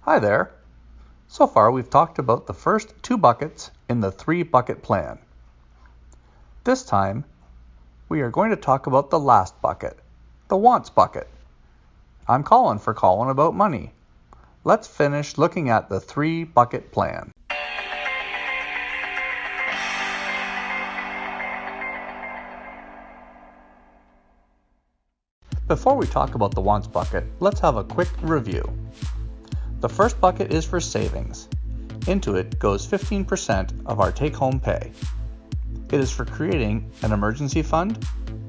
Hi there. So far we've talked about the first 2 buckets in the 3-bucket plan. This time we are going to talk about the last bucket, the wants bucket. I'm Colin for Colin About Money. Let's finish looking at the 3-bucket plan. Before we talk about the wants bucket, let's have a quick review. The first bucket is for savings. Into it goes 15% of our take-home pay. It is for creating an emergency fund,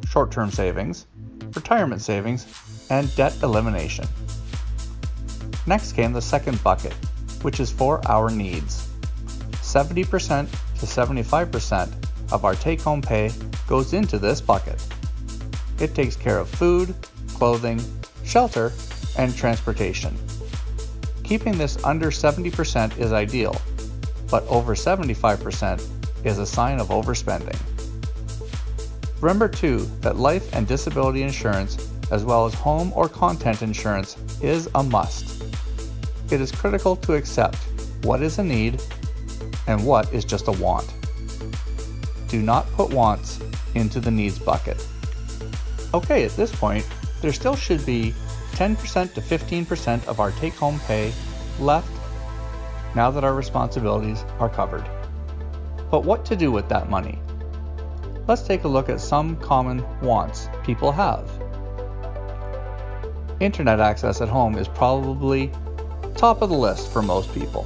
short-term savings, retirement savings, and debt elimination. Next came the second bucket, which is for our needs. 70% to 75% of our take-home pay goes into this bucket. It takes care of food, clothing, shelter, and transportation. Keeping this under 70% is ideal, but over 75% is a sign of overspending. Remember too that life and disability insurance, as well as home or content insurance, is a must. It is critical to accept what is a need and what is just a want. Do not put wants into the needs bucket. Okay, at this point, there still should be 10% to 15% of our take-home pay left now that our responsibilities are covered. But what to do with that money? Let's take a look at some common wants people have. Internet access at home is probably top of the list for most people.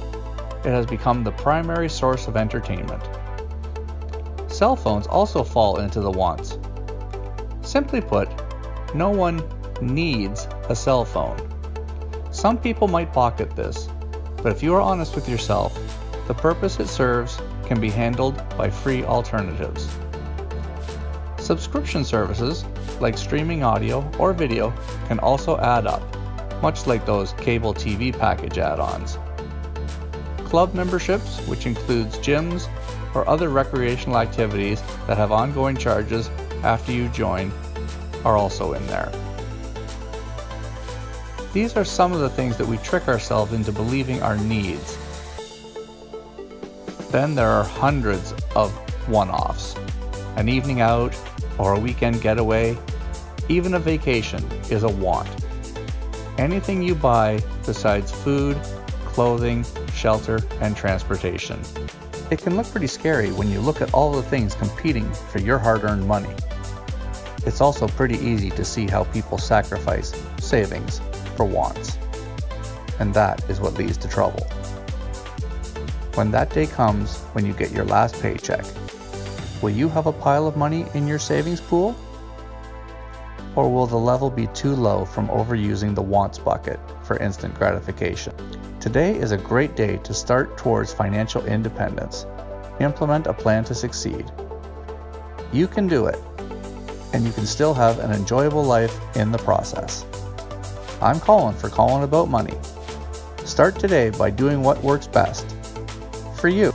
It has become the primary source of entertainment. Cell phones also fall into the wants. Simply put, no one needs a cell phone. Some people might pocket this, but if you are honest with yourself, the purpose it serves can be handled by free alternatives. Subscription services, like streaming audio or video, can also add up, much like those cable TV package add-ons. Club memberships, which includes gyms or other recreational activities that have ongoing charges after you join, are also in there. These are some of the things that we trick ourselves into believing are needs. Then there are hundreds of one-offs. An evening out or a weekend getaway, even a vacation is a want. Anything you buy besides food, clothing, shelter, and transportation. It can look pretty scary when you look at all the things competing for your hard-earned money. It's also pretty easy to see how people sacrifice savings for wants. And that is what leads to trouble. When that day comes, when you get your last paycheck, will you have a pile of money in your savings pool? Or will the level be too low from overusing the wants bucket for instant gratification? Today is a great day to start towards financial independence. Implement a plan to succeed. You can do it, and you can still have an enjoyable life in the process. I'm Colin for Colin About Money. Start today by doing what works best for you.